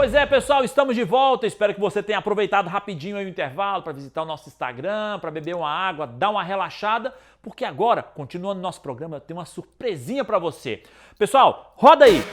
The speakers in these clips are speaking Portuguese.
Pois é, pessoal, estamos de volta. Espero que você tenha aproveitado rapidinho aí o intervalo para visitar o nosso Instagram, para beber uma água, dar uma relaxada, porque agora, continuando nosso programa, eu tenho uma surpresinha para você. Pessoal, roda aí!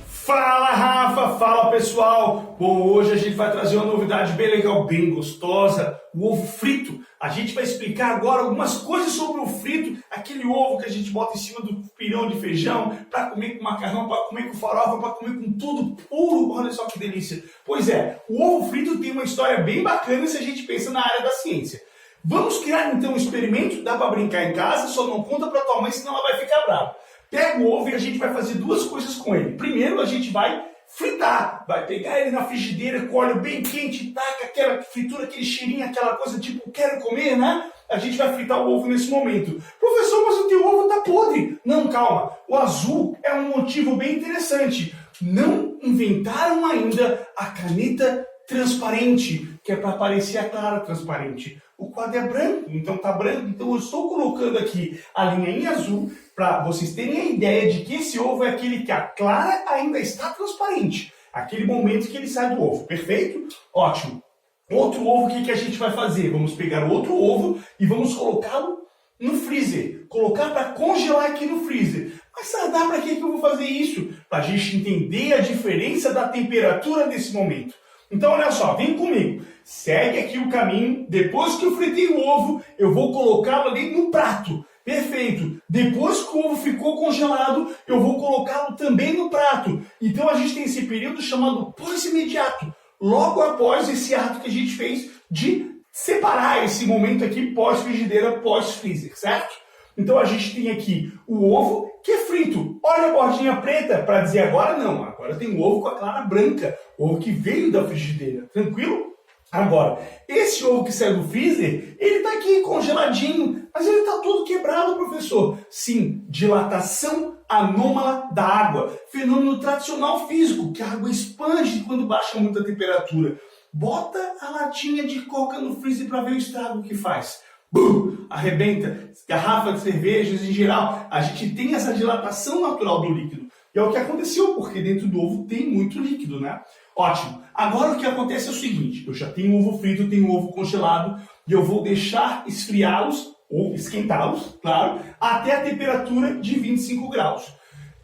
Fala, Rafa! Fala, pessoal! Bom, hoje a gente vai trazer uma novidade bem legal, bem gostosa, o ovo frito. A gente vai explicar agora algumas coisas sobre o frito, aquele ovo que a gente bota em cima do pirão de feijão, para comer com macarrão, para comer com farofa, para comer com tudo puro. Olha só que delícia! Pois é, o ovo frito tem uma história bem bacana se a gente pensa na área da ciência. Vamos criar então um experimento, dá para brincar em casa, só não conta para tua mãe, senão ela vai ficar brava. Pega o ovo e a gente vai fazer duas coisas com ele. Primeiro, a gente vai fritar. Vai pegar ele na frigideira com óleo bem quente, taca aquela fritura, aquele cheirinho, aquela coisa tipo, quero comer, né? A gente vai fritar o ovo nesse momento. Professor, mas o teu ovo tá podre. Não, calma. O azul é um motivo bem interessante. Não inventaram ainda a caneta transparente, que é para parecer a clara transparente. O quadro é branco, então tá branco. Então eu estou colocando aqui a linha em azul para vocês terem a ideia de que esse ovo é aquele que a clara ainda está transparente. Aquele momento que ele sai do ovo. Perfeito? Ótimo. Outro ovo, o que a gente vai fazer? Vamos pegar outro ovo e vamos colocá-lo no freezer. Colocar para congelar aqui no freezer. Mas Sardá, para que eu vou fazer isso? Para a gente entender a diferença da temperatura nesse momento. Então, olha só, vem comigo. Segue aqui o caminho. Depois que eu fritei o ovo, eu vou colocá-lo ali no prato. Perfeito. Depois que o ovo ficou congelado, eu vou colocá-lo também no prato. Então, a gente tem esse período chamado pós-imediato. Logo após esse ato que a gente fez de separar esse momento aqui pós-frigideira, pós-freezer, certo? Então, a gente tem aqui o ovo que é frito. Olha a bordinha preta para dizer agora não. Agora tem o ovo com a clara branca. O ovo que veio da frigideira. Tranquilo? Agora, esse ovo que saiu do freezer, ele está aqui congeladinho, mas ele está todo quebrado, professor. Sim, dilatação anômala da água. Fenômeno tradicional físico, que a água expande quando baixa muito a temperatura. Bota a latinha de coca no freezer para ver o estrago que faz. Bum! Arrebenta. Garrafa de cervejas em geral. A gente tem essa dilatação natural do líquido. E é o que aconteceu, porque dentro do ovo tem muito líquido, né? Ótimo. Agora o que acontece é o seguinte. Eu já tenho ovo frito, tenho ovo congelado. E eu vou deixar esfriá-los, ou esquentá-los, claro, até a temperatura de 25 graus.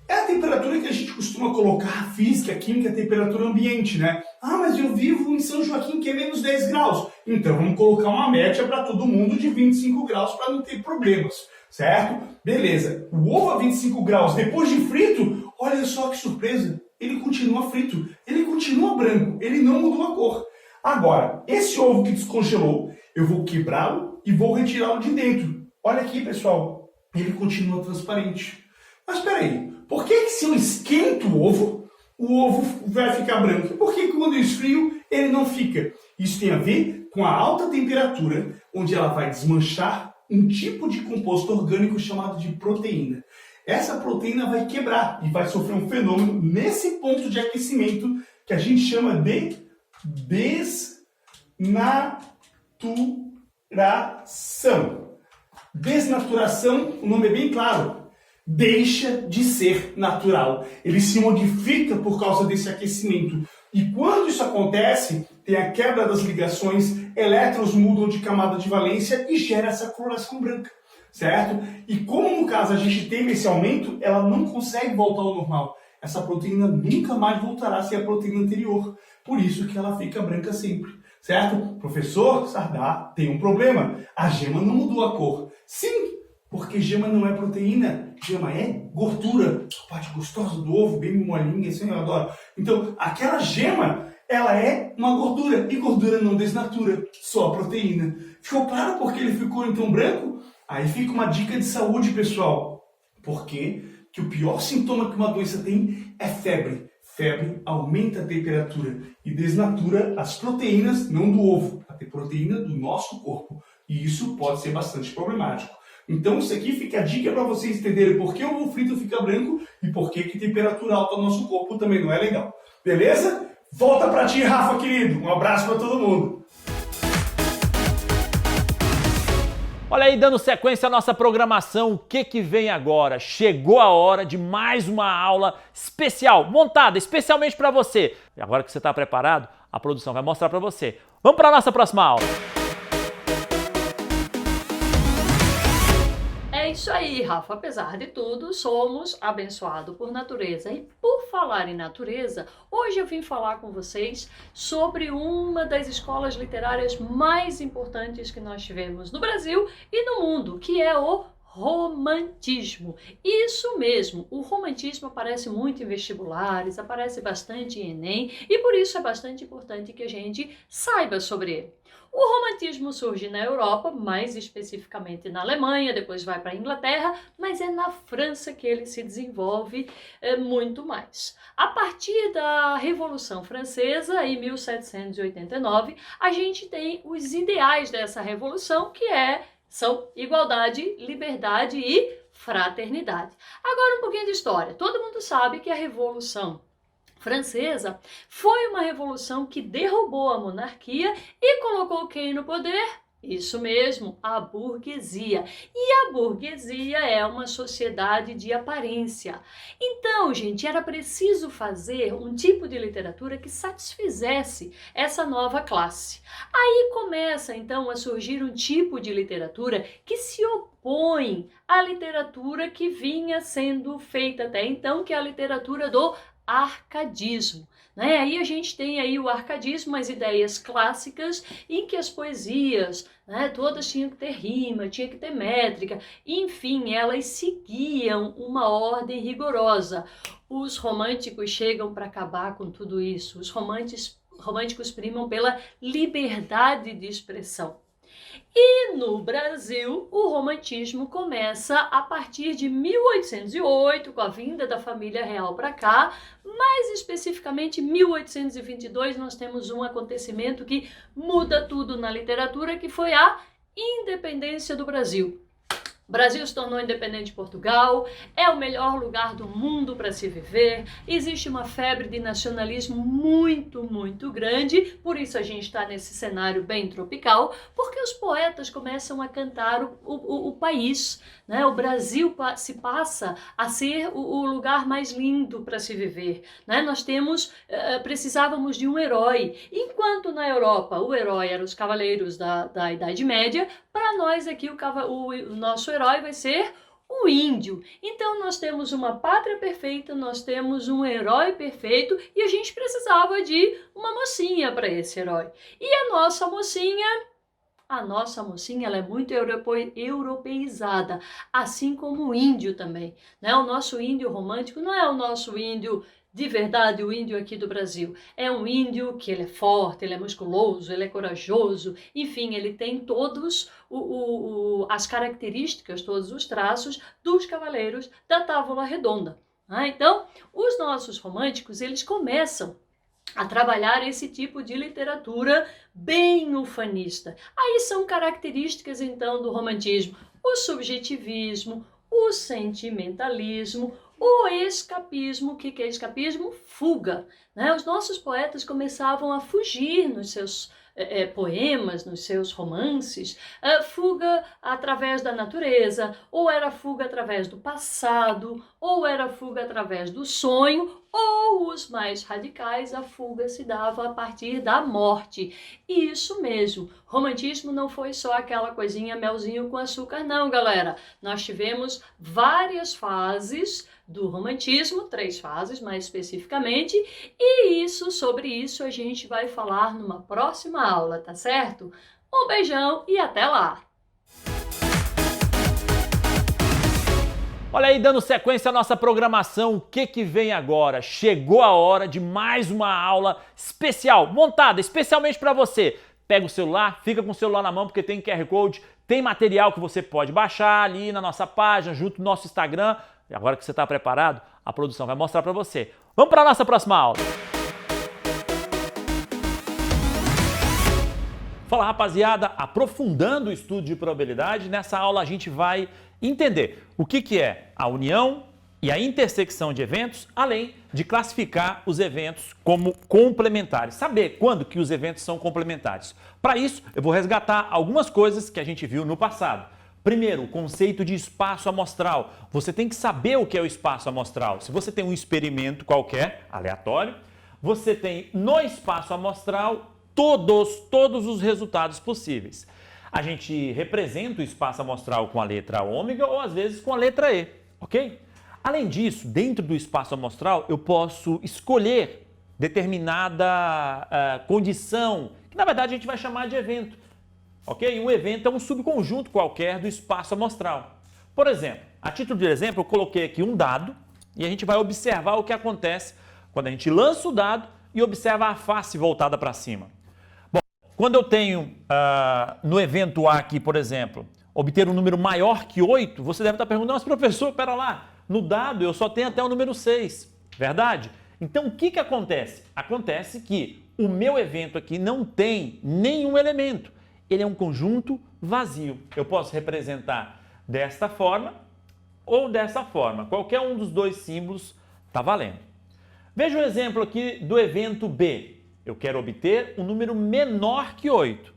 É a temperatura que a gente costuma colocar, física, química, temperatura ambiente, né? Ah, mas eu vivo em São Joaquim que é menos 10 graus. Então vamos colocar uma média para todo mundo de 25 graus para não ter problemas, certo? Beleza. O ovo a 25 graus, depois de frito, olha só que surpresa. Ele continua frito, ele continua branco, ele não mudou a cor. Agora, esse ovo que descongelou, eu vou quebrá-lo e vou retirá-lo de dentro. Olha aqui, pessoal, ele continua transparente. Mas espera aí. Por que se eu esquento o ovo vai ficar branco? Por que quando eu esfrio, ele não fica? Isso tem a ver com a alta temperatura, onde ela vai desmanchar um tipo de composto orgânico chamado de proteína. Essa proteína vai quebrar e vai sofrer um fenômeno nesse ponto de aquecimento que a gente chama de desnaturação. Desnaturação, o nome é bem claro. Deixa de ser natural. Ele se modifica por causa desse aquecimento. E quando isso acontece, tem a quebra das ligações, elétrons mudam de camada de valência e gera essa coloração branca, certo? E como no caso a gente teve esse aumento, ela não consegue voltar ao normal. Essa proteína nunca mais voltará a ser a proteína anterior. Por isso que ela fica branca sempre, certo? Professor Sardá, tem um problema. A gema não mudou a cor. Sim, porque gema não é proteína, gema é gordura. A parte gostosa do ovo, bem molinha, assim eu adoro. Então, aquela gema, ela é uma gordura. E gordura não desnatura, só a proteína. Ficou claro porque ele ficou então branco? Aí fica uma dica de saúde, pessoal. Por quê? Que o pior sintoma que uma doença tem é febre. Febre aumenta a temperatura e desnatura as proteínas, não do ovo, a proteína do nosso corpo. E isso pode ser bastante problemático. Então isso aqui fica a dica para vocês entenderem por que o ovo frito fica branco e por que temperatura alta no nosso corpo também não é legal. Beleza? Volta para ti, Rafa, querido. Um abraço para todo mundo. Olha aí, dando sequência à nossa programação, o que vem agora? Chegou a hora de mais uma aula especial, montada especialmente para você. E agora que você está preparado, a produção vai mostrar para você. Vamos para a nossa próxima aula. É isso aí, Rafa. Apesar de tudo, somos abençoados por natureza. E por falar em natureza, hoje eu vim falar com vocês sobre uma das escolas literárias mais importantes que nós tivemos no Brasil e no mundo, que é o romantismo. Isso mesmo, o romantismo aparece muito em vestibulares, aparece bastante em Enem e por isso é bastante importante que a gente saiba sobre ele. O romantismo surge na Europa, mais especificamente na Alemanha, depois vai para a Inglaterra, mas é na França que ele se desenvolve muito mais. A partir da Revolução Francesa, em 1789, a gente tem os ideais dessa revolução, que são igualdade, liberdade e fraternidade. Agora um pouquinho de história. Todo mundo sabe que a Revolução Francesa foi uma revolução que derrubou a monarquia e colocou quem no poder? Isso mesmo, a burguesia. E a burguesia é uma sociedade de aparência. Então, gente, era preciso fazer um tipo de literatura que satisfizesse essa nova classe. Aí começa, então, a surgir um tipo de literatura que se opõe à literatura que vinha sendo feita até então, que é a literatura do arcadismo. Aí a gente tem aí o arcadismo, as ideias clássicas em que as poesias, todas tinham que ter rima, tinha que ter métrica, enfim, elas seguiam uma ordem rigorosa. Os românticos chegam para acabar com tudo isso. Os românticos primam pela liberdade de expressão. E no Brasil, o romantismo começa a partir de 1808, com a vinda da família real para cá. Mais especificamente, em 1822, nós temos um acontecimento que muda tudo na literatura, que foi a independência do Brasil. O Brasil se tornou independente de Portugal, é o melhor lugar do mundo para se viver, existe uma febre de nacionalismo muito, muito grande, por isso a gente está nesse cenário bem tropical, porque os poetas começam a cantar o país, o Brasil se passa a ser o lugar mais lindo para se viver, Nós precisávamos de um herói, enquanto na Europa o herói eram os cavaleiros da Idade Média, para nós aqui o nosso herói vai ser o índio. Então nós temos uma pátria perfeita, nós temos um herói perfeito e a gente precisava de uma mocinha para esse herói. E a nossa mocinha ela é muito europeizada, assim como o índio também. O nosso índio romântico não é o nosso índio de verdade, o índio aqui do Brasil. É um índio que ele é forte, ele é musculoso, ele é corajoso, enfim, ele tem todos as características, todos os traços dos cavaleiros da Távola Redonda. Então, os nossos românticos, eles começam a trabalhar esse tipo de literatura bem ufanista. Aí são características, então, do romantismo: o subjetivismo, o sentimentalismo, o escapismo. O que é escapismo? Fuga. Os nossos poetas começavam a fugir nos seus poemas, nos seus romances, fuga através da natureza, ou era fuga através do passado, ou era fuga através do sonho, ou os mais radicais, a fuga se dava a partir da morte. E isso mesmo, romantismo não foi só aquela coisinha melzinho com açúcar, não, galera. Nós tivemos várias fases do romantismo, 3 fases mais especificamente, e sobre isso a gente vai falar numa próxima aula, tá certo? Um beijão e até lá! Olha aí, dando sequência à nossa programação, o que vem agora? Chegou a hora de mais uma aula especial, montada especialmente para você. Pega o celular, fica com o celular na mão porque tem QR Code, tem material que você pode baixar ali na nossa página, junto no nosso Instagram. E agora que você está preparado, a produção vai mostrar para você. Vamos para a nossa próxima aula. Fala, rapaziada, aprofundando o estudo de probabilidade, nessa aula a gente vai entender o que é a união e a intersecção de eventos, além de classificar os eventos como complementares, saber quando que os eventos são complementares. Para isso, eu vou resgatar algumas coisas que a gente viu no passado. Primeiro, o conceito de espaço amostral. Você tem que saber o que é o espaço amostral. Se você tem um experimento qualquer, aleatório, você tem no espaço amostral todos os resultados possíveis. A gente representa o espaço amostral com a letra ômega ou às vezes com a letra E, ok? Além disso, dentro do espaço amostral, eu posso escolher determinada condição, que na verdade a gente vai chamar de evento, ok? Um evento é um subconjunto qualquer do espaço amostral. Por exemplo, a título de exemplo, eu coloquei aqui um dado e a gente vai observar o que acontece quando a gente lança o dado e observa a face voltada para cima. Bom, quando eu tenho no evento A aqui, por exemplo, obter um número maior que 8, você deve estar perguntando, mas professor, pera lá, no dado eu só tenho até o número 6, verdade? Então o que acontece? Acontece que o meu evento aqui não tem nenhum elemento, ele é um conjunto vazio. Eu posso representar desta forma ou dessa forma, qualquer um dos dois símbolos está valendo. Veja o exemplo aqui do evento B. Eu quero obter um número menor que 8.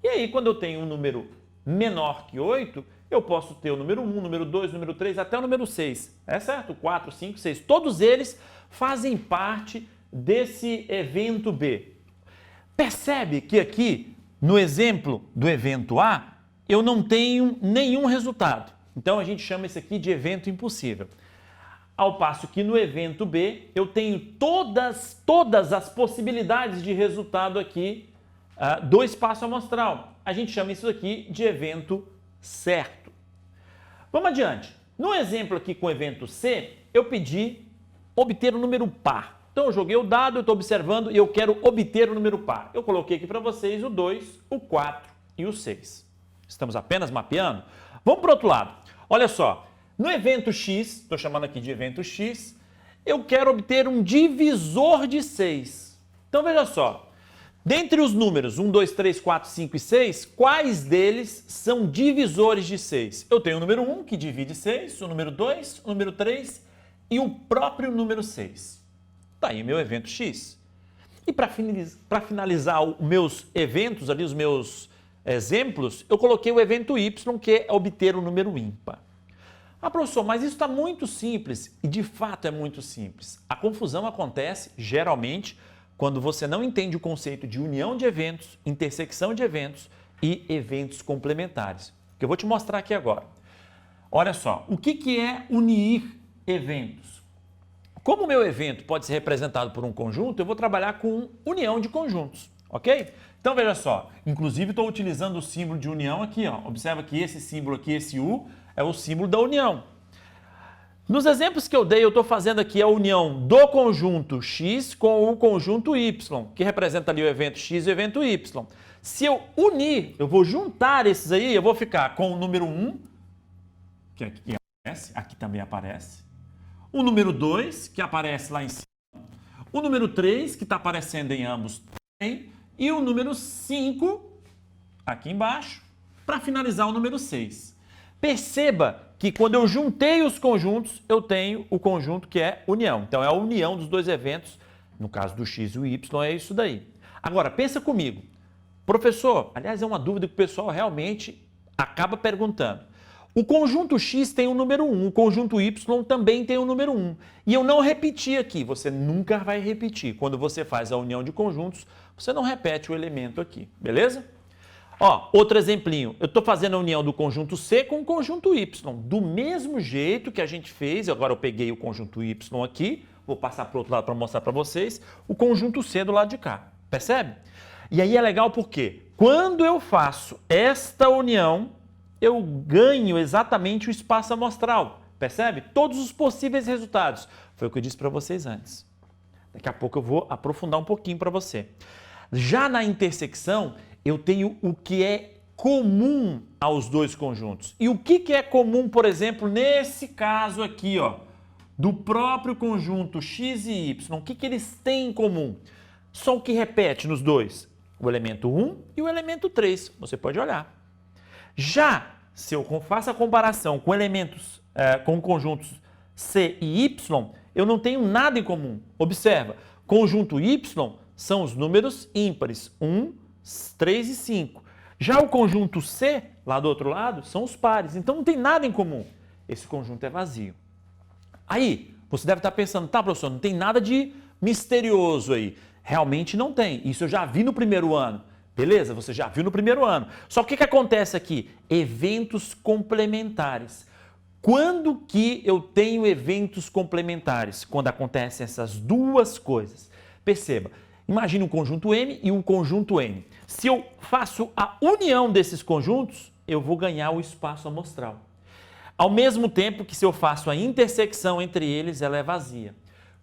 E aí, quando eu tenho um número menor que 8, eu posso ter o número 1, número 2, número 3, até o número 6. É certo? 4, 5, 6. Todos eles fazem parte desse evento B. Percebe que aqui, no exemplo do evento A, eu não tenho nenhum resultado. Então, a gente chama isso aqui de evento impossível. Ao passo que no evento B, eu tenho todas as possibilidades de resultado aqui do espaço amostral. A gente chama isso aqui de evento certo. Vamos adiante. No exemplo aqui com o evento C, eu pedi obter um número par. Então eu joguei o dado, eu estou observando e eu quero obter o número par. Eu coloquei aqui para vocês o 2, o 4 e o 6. Estamos apenas mapeando? Vamos para o outro lado. Olha só. No evento X, estou chamando aqui de evento X, eu quero obter um divisor de 6. Então veja só, dentre os números 1, 2, 3, 4, 5 e 6, quais deles são divisores de 6? Eu tenho o número 1 que divide 6, o número 2, o número 3 e o próprio número 6. Está aí o meu evento X. E para finalizar os meus eventos ali, os meus exemplos, eu coloquei o evento Y, que é obter o número ímpar. Ah, professor, mas isso está muito simples e de fato é muito simples. A confusão acontece geralmente quando você não entende o conceito de união de eventos, intersecção de eventos e eventos complementares, que eu vou te mostrar aqui agora. Olha só, o que é unir eventos? Como o meu evento pode ser representado por um conjunto, eu vou trabalhar com união de conjuntos, ok? Então veja só, inclusive estou utilizando o símbolo de união aqui, ó. Observa que esse símbolo aqui, esse U, é o símbolo da união. Nos exemplos que eu dei, eu estou fazendo aqui a união do conjunto X com o conjunto Y, que representa ali o evento X e o evento Y. Se eu unir, eu vou juntar esses aí, eu vou ficar com o número 1, que aqui aparece, aqui também aparece. O número 2, que aparece lá em cima. O número 3, que está aparecendo em ambos também. E o número 5, aqui embaixo, para finalizar o número 6. Perceba que quando eu juntei os conjuntos, eu tenho o conjunto que é união. Então, é a união dos dois eventos, no caso do X e o Y, é isso daí. Agora, pensa comigo. Professor, aliás, é uma dúvida que o pessoal realmente acaba perguntando. O conjunto X tem o número 1, o conjunto Y também tem o número 1. E eu não repeti aqui, você nunca vai repetir. Quando você faz a união de conjuntos, você não repete o elemento aqui, beleza? Ó, outro exemplinho. Eu estou fazendo a união do conjunto C com o conjunto Y. Do mesmo jeito que a gente fez, agora eu peguei o conjunto Y aqui, vou passar para o outro lado para mostrar para vocês, o conjunto C do lado de cá. Percebe? E aí é legal porque quando eu faço esta união, eu ganho exatamente o espaço amostral. Percebe? Todos os possíveis resultados. Foi o que eu disse para vocês antes. Daqui a pouco eu vou aprofundar um pouquinho para você. Já na intersecção, eu tenho o que é comum aos dois conjuntos. E o que é comum, por exemplo, nesse caso aqui, ó, do próprio conjunto X e Y? O que eles têm em comum? Só o que repete nos dois. O elemento 1 e o elemento 3. Você pode olhar. Já se eu faço a comparação com elementos, com conjuntos C e Y, eu não tenho nada em comum. Observa, conjunto Y são os números ímpares, 1, 3 e 5. Já o conjunto C, lá do outro lado, são os pares. Então não tem nada em comum. Esse conjunto é vazio. Aí, você deve estar pensando, tá, professor, não tem nada de misterioso aí. Realmente não tem. Isso eu já vi no primeiro ano. Beleza? Você já viu no primeiro ano. Só que o que acontece aqui? Eventos complementares. Quando que eu tenho eventos complementares? Quando acontecem essas duas coisas. Perceba, imagine um conjunto M e um conjunto N. Se eu faço a união desses conjuntos, eu vou ganhar o espaço amostral. Ao mesmo tempo que se eu faço a intersecção entre eles, ela é vazia.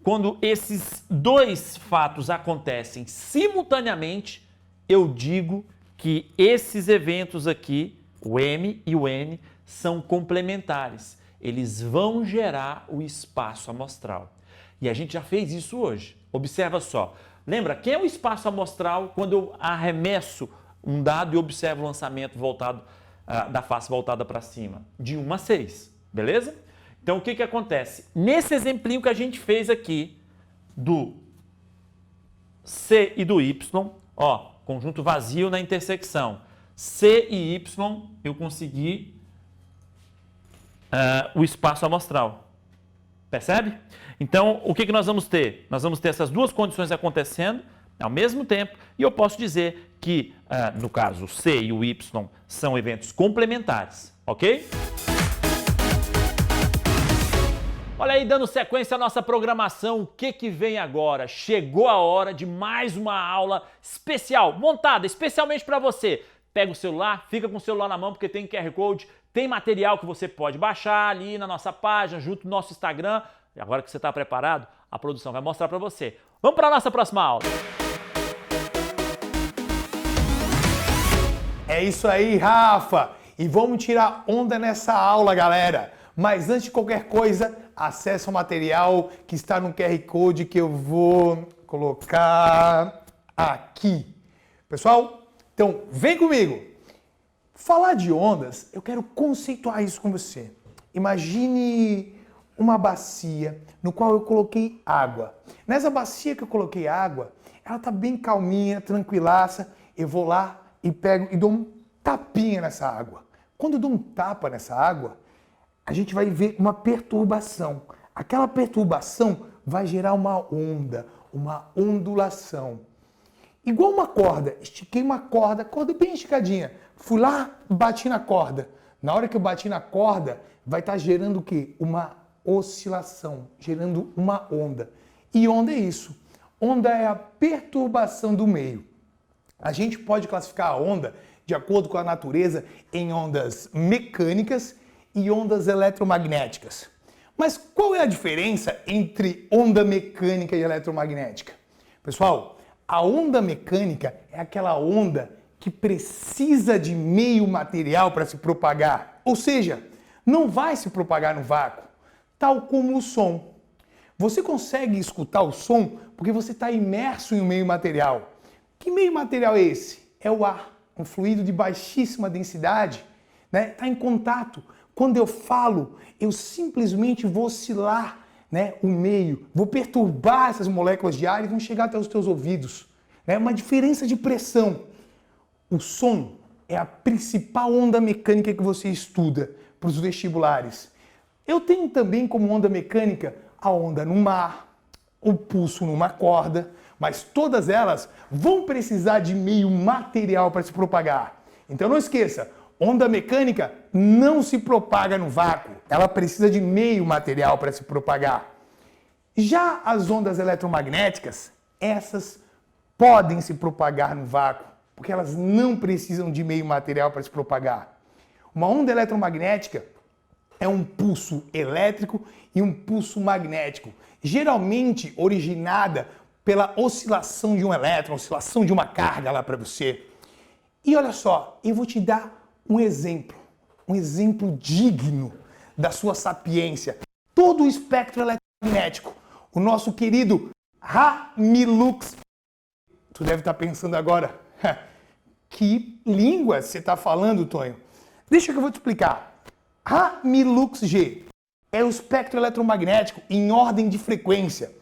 Quando esses dois fatos acontecem simultaneamente, eu digo que esses eventos aqui, o M e o N, são complementares. Eles vão gerar o espaço amostral. E a gente já fez isso hoje. Observa só. Lembra, quem é o espaço amostral quando eu arremesso um dado e observo o lançamento voltado da face voltada para cima? De 1 a 6, beleza? Então, o que acontece? Nesse exemplinho que a gente fez aqui, do C e do Y, ó, conjunto vazio na intersecção. C e Y, eu consegui o espaço amostral. Percebe? Então, o que nós vamos ter? Nós vamos ter essas duas condições acontecendo ao mesmo tempo e eu posso dizer que, no caso, o C e o Y são eventos complementares, ok? Olha aí, dando sequência à nossa programação, o que vem agora? Chegou a hora de mais uma aula especial, montada especialmente para você. Pega o celular, fica com o celular na mão porque tem QR Code, tem material que você pode baixar ali na nossa página, junto no nosso Instagram. E agora que você está preparado, a produção vai mostrar para você. Vamos para a nossa próxima aula. É isso aí, Rafa! E vamos tirar onda nessa aula, galera! Mas antes de qualquer coisa, acesse o material que está no QR Code que eu vou colocar aqui. Pessoal, então vem comigo! Falar de ondas, eu quero conceituar isso com você. Imagine uma bacia no qual eu coloquei água. Nessa bacia que eu coloquei água, ela está bem calminha, tranquilaça. Eu vou lá e pego e dou um tapinha nessa água. Quando eu dou um tapa nessa água, a gente vai ver uma perturbação. Aquela perturbação vai gerar uma onda, uma ondulação. Igual uma corda, estiquei uma corda bem esticadinha. Fui lá, bati na corda. Na hora que eu bati na corda, vai estar gerando o quê? Uma oscilação, gerando uma onda. E onda é isso. Onda é a perturbação do meio. A gente pode classificar a onda, de acordo com a natureza, em ondas mecânicas e ondas eletromagnéticas. Mas qual é a diferença entre onda mecânica e eletromagnética? Pessoal, a onda mecânica é aquela onda que precisa de meio material para se propagar. Ou seja, não vai se propagar no vácuo, tal como o som. Você consegue escutar o som porque você está imerso em um meio material. Que meio material é esse? É o ar, um fluido de baixíssima densidade, né? Está em contato. Quando eu falo, eu simplesmente vou oscilar, né, o meio, vou perturbar essas moléculas de ar e vão chegar até os teus ouvidos. Né? Uma diferença de pressão. O som é a principal onda mecânica que você estuda para os vestibulares. Eu tenho também como onda mecânica a onda no mar, o pulso numa corda, mas todas elas vão precisar de meio material para se propagar. Então não esqueça, onda mecânica não se propaga no vácuo, ela precisa de meio material para se propagar. Já as ondas eletromagnéticas, essas podem se propagar no vácuo, porque elas não precisam de meio material para se propagar. Uma onda eletromagnética é um pulso elétrico e um pulso magnético, geralmente originada pela oscilação de um elétron, oscilação de uma carga lá para você. E olha só, eu vou te dar um exemplo digno da sua sapiência. Todo o espectro eletromagnético, o nosso querido Ramilux. Tu deve estar pensando agora, que língua você está falando, Tonho? Deixa que eu vou te explicar. Ramilux G é o espectro eletromagnético em ordem de frequência,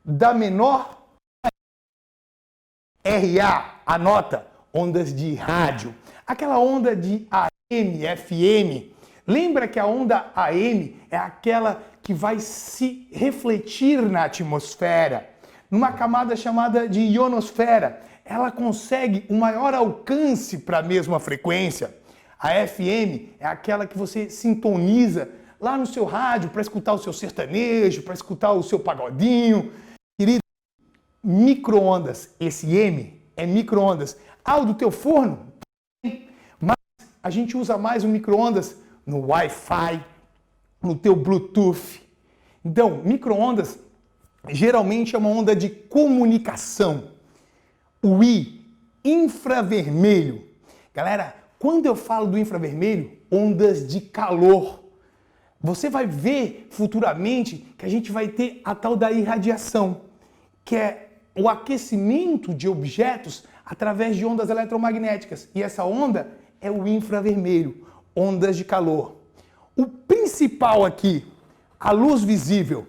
da menor RA, anota, ondas de rádio, Aquela onda de AM, FM. Lembra que a onda AM é aquela que vai se refletir na atmosfera, numa camada chamada de ionosfera. Ela consegue um maior alcance para a mesma frequência. A FM é aquela que você sintoniza lá no seu rádio para escutar o seu sertanejo, para escutar o seu pagodinho. Querido, micro-ondas. Esse M é micro-ondas. Ah, o do teu forno? Mas a gente usa mais o micro-ondas no Wi-Fi, no teu Bluetooth. Então, micro-ondas geralmente é uma onda de comunicação. O I, infravermelho. Galera, quando eu falo do infravermelho, ondas de calor. Você vai ver futuramente que a gente vai ter a tal da irradiação, que é o aquecimento de objetos através de ondas eletromagnéticas. E essa onda é o infravermelho, ondas de calor. O principal aqui, a luz visível.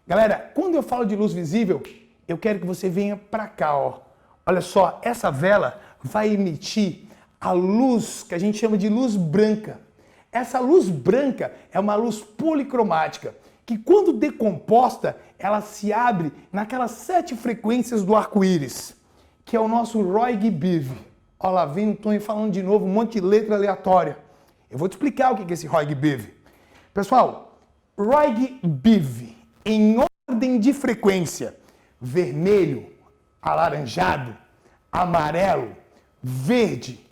Galera, quando eu falo de luz visível, eu quero que você venha para cá, ó. Olha só, essa vela vai emitir a luz que a gente chama de luz branca. Essa luz branca é uma luz policromática, que quando decomposta, ela se abre naquelas 7 frequências do arco-íris, que é o nosso Roig-Biv. Olha lá, vem o Tony falando de novo, um monte de letra aleatória. Eu vou te explicar o que é esse Roig-Biv. Pessoal, Roig-Biv, em ordem de frequência, vermelho, alaranjado, amarelo, verde,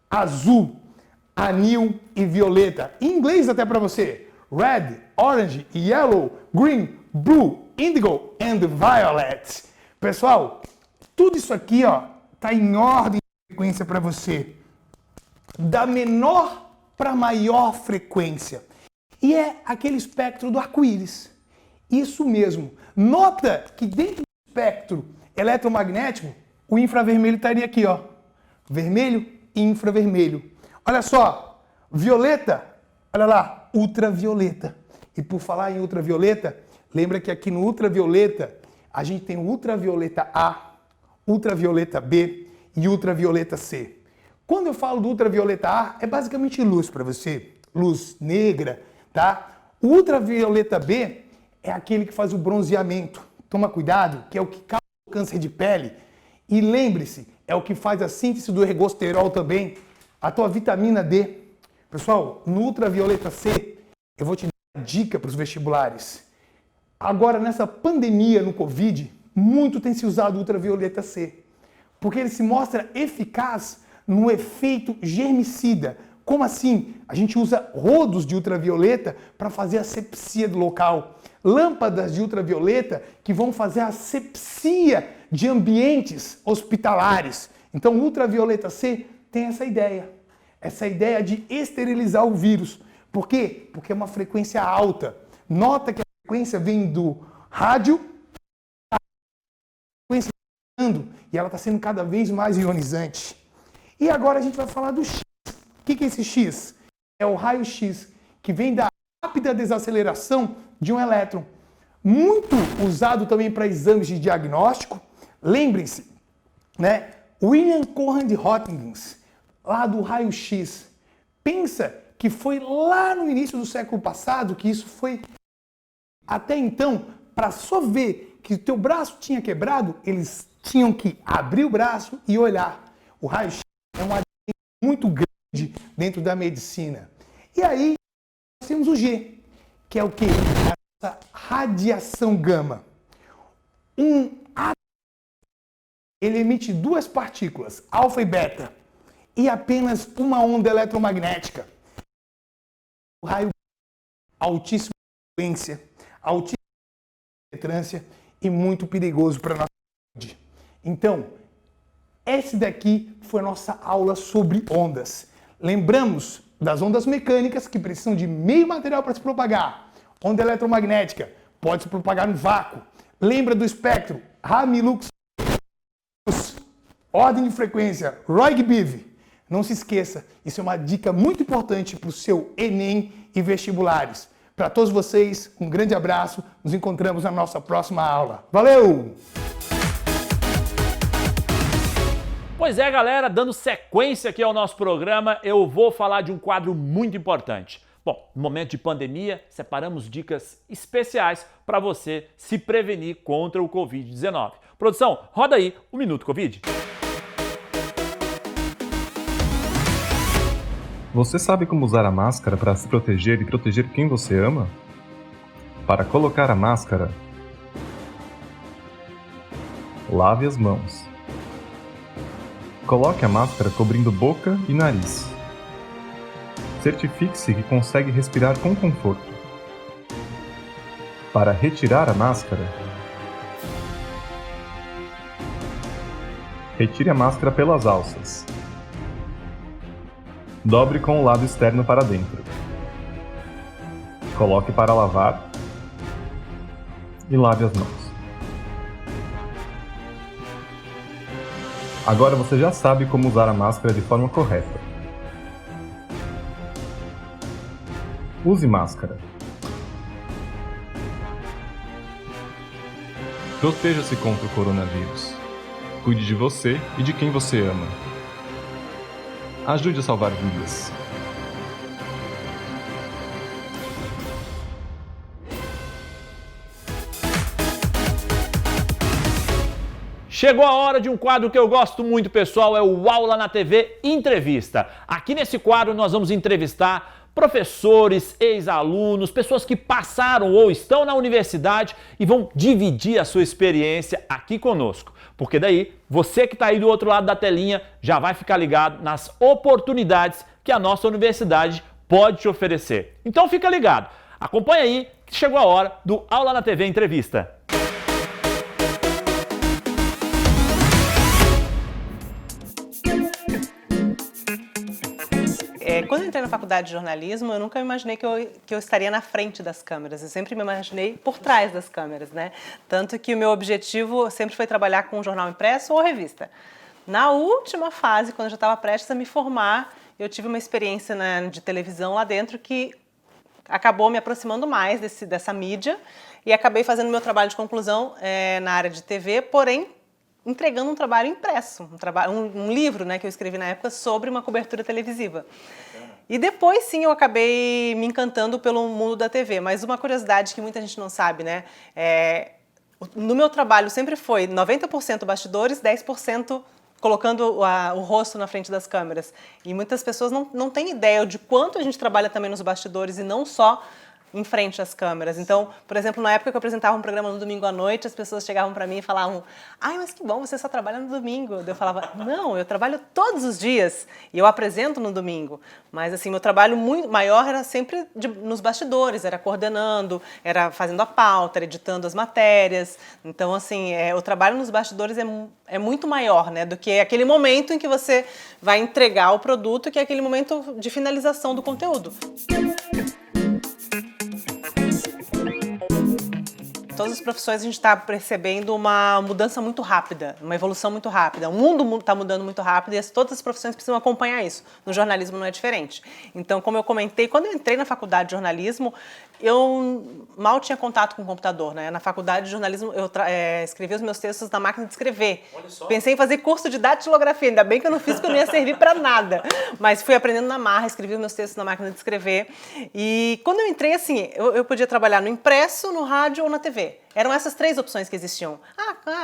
azul, anil e violeta. Em inglês até para você. Red, orange, yellow, green, blue, indigo and violet. Pessoal, tudo isso aqui, ó, tá em ordem de frequência para você. Da menor para maior frequência. E é aquele espectro do arco-íris. Isso mesmo. Nota que dentro do espectro eletromagnético, o infravermelho estaria aqui, ó. Vermelho e infravermelho. Olha só, violeta, olha lá, ultravioleta. E por falar em ultravioleta, lembra que aqui no ultravioleta, a gente tem o ultravioleta A, ultravioleta B e ultravioleta C. Quando eu falo do ultravioleta A, é basicamente luz para você, luz negra, tá? O ultravioleta B é aquele que faz o bronzeamento. Toma cuidado, que é o que causa o câncer de pele. E lembre-se, é o que faz a síntese do ergosterol também, a tua vitamina D. Pessoal, no ultravioleta C, eu vou te dar uma dica para os vestibulares. Agora, nessa pandemia no Covid, muito tem se usado o ultravioleta C, porque ele se mostra eficaz no efeito germicida. Como assim? A gente usa rodos de ultravioleta para fazer a asepsia do local. Lâmpadas de ultravioleta que vão fazer a asepsia de ambientes hospitalares. Então, o ultravioleta C tem essa ideia de esterilizar o vírus. Por quê? Porque é uma frequência alta. Nota que a frequência vem do rádio, a frequência e ela está sendo cada vez mais ionizante. E agora a gente vai falar do X. O que é esse X? É o raio-X, que vem da rápida desaceleração de um elétron. Muito usado também para exames de diagnóstico. Lembrem-se, né? William Conrad Roentgens, lá do raio-X, pensa que foi lá no início do século passado que isso foi. Até então, para só ver que o teu braço tinha quebrado, eles tinham que abrir o braço e olhar. O raio-X é um adendo muito grande dentro da medicina. E aí, nós temos o G, que é o quê? Essa radiação gama. Ele emite 2 partículas, alfa e beta, e apenas uma onda eletromagnética. O raio altíssima frequência, altíssima penetrância e muito perigoso para a nossa saúde. Então, esse daqui foi a nossa aula sobre ondas. Lembramos das ondas mecânicas que precisam de meio material para se propagar. Onda eletromagnética pode se propagar no vácuo. Lembra do espectro Ramilux, ordem de frequência Roig-Biv. Não se esqueça, isso é uma dica muito importante para o seu Enem e vestibulares. Para todos vocês, um grande abraço. Nos encontramos na nossa próxima aula. Valeu! Pois é, galera, dando sequência aqui ao nosso programa, eu vou falar de um quadro muito importante. Bom, no momento de pandemia, separamos dicas especiais para você se prevenir contra o Covid-19. Produção, roda aí o Minuto Covid. Você sabe como usar a máscara para se proteger e proteger quem você ama? Para colocar a máscara, lave as mãos. Coloque a máscara cobrindo boca e nariz. Certifique-se que consegue respirar com conforto. Para retirar a máscara, retire a máscara pelas alças. Dobre com o lado externo para dentro. Coloque para lavar e lave as mãos. Agora você já sabe como usar a máscara de forma correta. Use máscara. Proteja-se contra o coronavírus. Cuide de você e de quem você ama. Ajude a salvar vidas. Chegou a hora de um quadro que eu gosto muito, pessoal, é o Aula na TV Entrevista. Aqui nesse quadro nós vamos entrevistar professores, ex-alunos, pessoas que passaram ou estão na universidade e vão dividir a sua experiência aqui conosco. Porque daí, você que está aí do outro lado da telinha já vai ficar ligado nas oportunidades que a nossa universidade pode te oferecer. Então fica ligado, acompanha aí que chegou a hora do Aula na TV Entrevista. Quando eu entrei na faculdade de jornalismo, eu nunca imaginei que eu estaria na frente das câmeras. Eu sempre me imaginei por trás das câmeras, né? Tanto que o meu objetivo sempre foi trabalhar com um jornal impresso ou revista. Na última fase, quando eu já estava prestes a me formar, eu tive uma experiência de televisão lá dentro que acabou me aproximando mais dessa mídia e acabei fazendo meu trabalho de conclusão na área de TV, porém entregando um trabalho impresso, um livro, né, que eu escrevi na época sobre uma cobertura televisiva. E depois, sim, eu acabei me encantando pelo mundo da TV. Mas uma curiosidade que muita gente não sabe, né? No meu trabalho sempre foi 90% bastidores, 10% colocando o rosto na frente das câmeras. E muitas pessoas não têm ideia de quanto a gente trabalha também nos bastidores e não só em frente às câmeras. Então, por exemplo, na época que eu apresentava um programa no domingo à noite, as pessoas chegavam para mim e falavam: "Ai, mas que bom, você só trabalha no domingo". Eu falava: "Não, eu trabalho todos os dias e eu apresento no domingo". Mas assim, meu trabalho muito maior era sempre nos bastidores, era coordenando, era fazendo a pauta, era editando as matérias. Então, assim, o trabalho nos bastidores é muito maior, né, do que aquele momento em que você vai entregar o produto, que é aquele momento de finalização do conteúdo. Todas as profissões a gente está percebendo uma mudança muito rápida, uma evolução muito rápida. O mundo está mudando muito rápido e todas as profissões precisam acompanhar isso. No jornalismo não é diferente. Então, como eu comentei, quando eu entrei na faculdade de jornalismo, eu mal tinha contato com o computador, né? Na faculdade de jornalismo, eu escrevi os meus textos na máquina de escrever. Olha só. Pensei em fazer curso de datilografia, ainda bem que eu não fiz, porque eu não ia servir para nada. Mas fui aprendendo na marra, escrevi os meus textos na máquina de escrever. E quando eu entrei, assim, eu podia trabalhar no impresso, no rádio ou na TV. Eram essas três opções que existiam.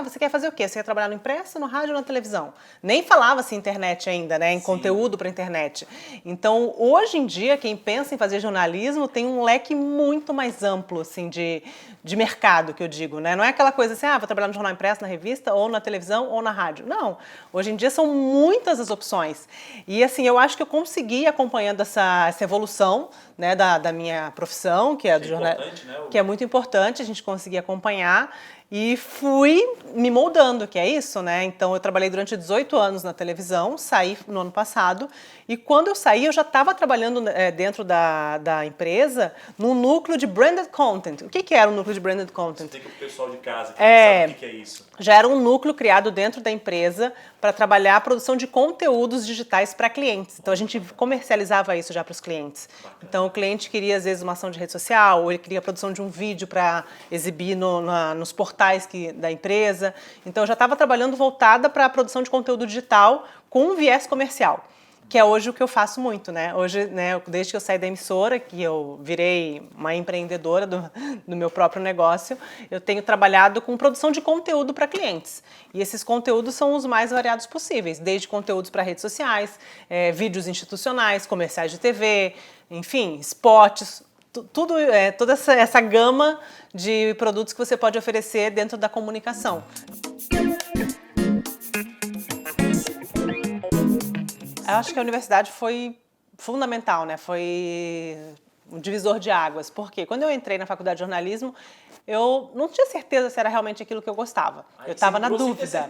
Você quer fazer o quê? Você quer trabalhar no impresso, no rádio ou na televisão? Nem falava-se internet ainda, né? Em Sim. Conteúdo para internet. Então, hoje em dia, quem pensa em fazer jornalismo tem um leque muito mais amplo, assim, de mercado, que eu digo, né? Não é aquela coisa assim, vou trabalhar no jornal impresso, na revista, ou na televisão, ou na rádio. Não. Hoje em dia são muitas as opções. E, assim, eu acho que eu consegui, acompanhando essa evolução, né, da minha profissão, que é do jornalismo, né? Que é muito importante a gente conseguir acompanhar, e fui me moldando, que é isso, né? Então, eu trabalhei durante 18 anos na televisão, saí no ano passado, e quando eu saí, eu já estava trabalhando dentro da empresa num núcleo de branded content. O que era um núcleo de branded content? Você tem que o pessoal de casa que não sabe o que é isso. Já era um núcleo criado dentro da empresa para trabalhar a produção de conteúdos digitais para clientes. Então, a gente comercializava isso já para os clientes. Bacana. Então, o cliente queria, às vezes, uma ação de rede social, ou ele queria a produção de um vídeo para exibir nos portais portais da empresa. Então, eu já estava trabalhando voltada para a produção de conteúdo digital com um viés comercial, que é hoje o que eu faço muito, né? Hoje, né, desde que eu saí da emissora, que eu virei uma empreendedora do meu próprio negócio, eu tenho trabalhado com produção de conteúdo para clientes. E esses conteúdos são os mais variados possíveis, desde conteúdos para redes sociais, vídeos institucionais, comerciais de TV, enfim, spots, tudo, toda essa gama de produtos que você pode oferecer dentro da comunicação. Eu acho que a universidade foi fundamental, né? Foi um divisor de águas, porque quando eu entrei na faculdade de jornalismo, eu não tinha certeza se era realmente aquilo que eu gostava. Eu estava na dúvida.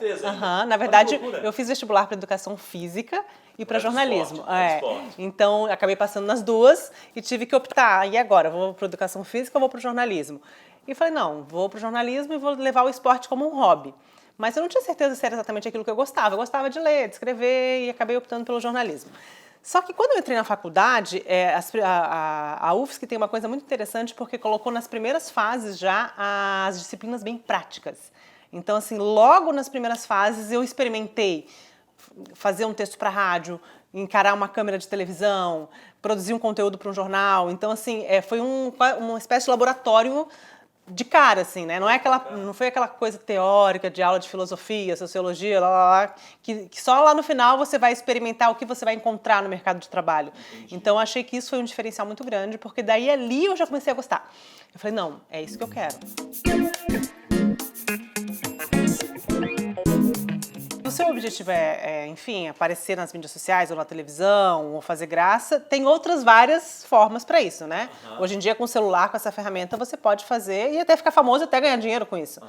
Na verdade, eu fiz vestibular para educação física e para jornalismo. Então, acabei passando nas duas e tive que optar. E agora? Vou para educação física ou vou para o jornalismo? E falei, não, vou para o jornalismo e vou levar o esporte como um hobby. Mas eu não tinha certeza se era exatamente aquilo que eu gostava. Eu gostava de ler, de escrever e acabei optando pelo jornalismo. Só que quando eu entrei na faculdade, a UFSC tem uma coisa muito interessante porque colocou nas primeiras fases já as disciplinas bem práticas. Então, assim, logo nas primeiras fases eu experimentei fazer um texto para rádio, encarar uma câmera de televisão, produzir um conteúdo para um jornal. Então, assim, foi uma espécie de laboratório de cara, assim, né? Não foi aquela coisa teórica de aula de filosofia, sociologia, que só lá no final você vai experimentar o que você vai encontrar no mercado de trabalho. Entendi. Então, eu achei que isso foi um diferencial muito grande, porque daí ali eu já comecei a gostar. Eu falei, não, é isso que eu quero. Se o seu objetivo enfim, aparecer nas mídias sociais ou na televisão ou fazer graça, tem outras várias formas para isso, né? Hoje em dia, com o celular, com essa ferramenta, você pode fazer e até ficar famoso e até ganhar dinheiro com isso.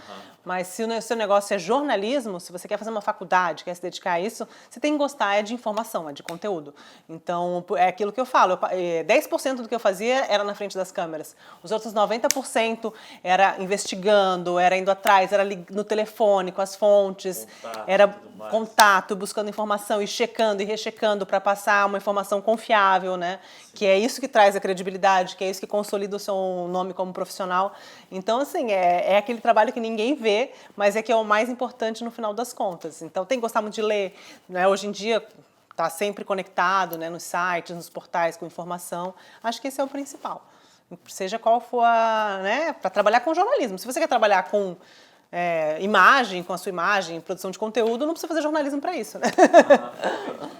Mas se o seu negócio é jornalismo, se você quer fazer uma faculdade, quer se dedicar a isso, você tem que gostar de informação, de conteúdo. Então, é aquilo que eu falo, 10% do que eu fazia era na frente das câmeras. Os outros 90% era investigando, era indo atrás, era no telefone, com as fontes, era contato, buscando informação e checando e rechecando para passar uma informação confiável, né? Que é isso que traz a credibilidade, que é isso que consolida o seu nome como profissional. Então, assim, é aquele trabalho que ninguém vê, mas é que é o mais importante no final das contas. Então, tem que gostar muito de ler, né? Hoje em dia, tá sempre conectado, né? Nos sites, nos portais com informação. Acho que esse é o principal. Seja qual for né? Para trabalhar com jornalismo. Se você quer trabalhar com imagem, com a sua imagem, produção de conteúdo, não precisa fazer jornalismo para isso, né?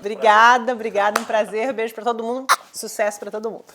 Obrigada, um prazer, beijo para todo mundo, sucesso para todo mundo.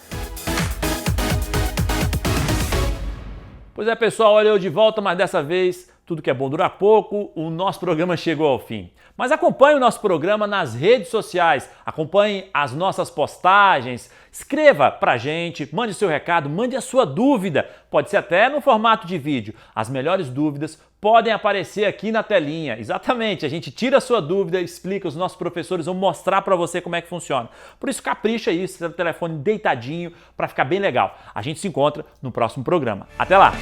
Pois é, pessoal, olha eu de volta, mas dessa vez tudo que é bom dura pouco, o nosso programa chegou ao fim. Mas acompanhe o nosso programa nas redes sociais, acompanhe as nossas postagens, escreva pra gente, mande seu recado, mande a sua dúvida, pode ser até no formato de vídeo. As melhores dúvidas podem aparecer aqui na telinha. Exatamente, a gente tira a sua dúvida, explica, os nossos professores vão mostrar pra você como é que funciona. Por isso capricha aí, seu telefone deitadinho, pra ficar bem legal. A gente se encontra no próximo programa. Até lá!